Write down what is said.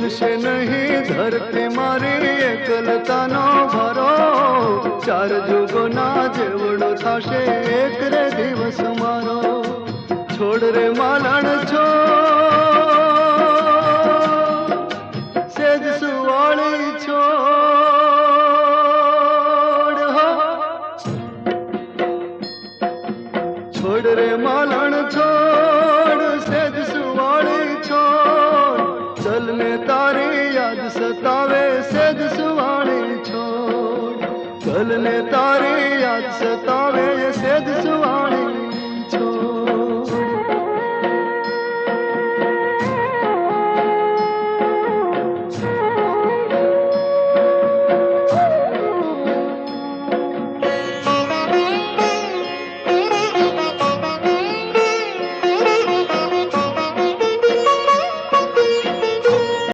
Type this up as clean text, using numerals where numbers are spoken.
ભૂલશે નહીં ધરતી મારી એકલતાનો ભરો, ચાર જુગોના જેવડો થશે એક રે દિવસ મારો. છોડ રે માલણ છોડ, સેજ સુવાળી છોડ હો. છોડ રે માલણ છોડ, સેજ સુવાળી છોડ, ચલ ને તારી યાદ સતાવે સેજ સુવાળી છોડ, ચલ ને તારી યાદ સતાવે સેજ સુવાળી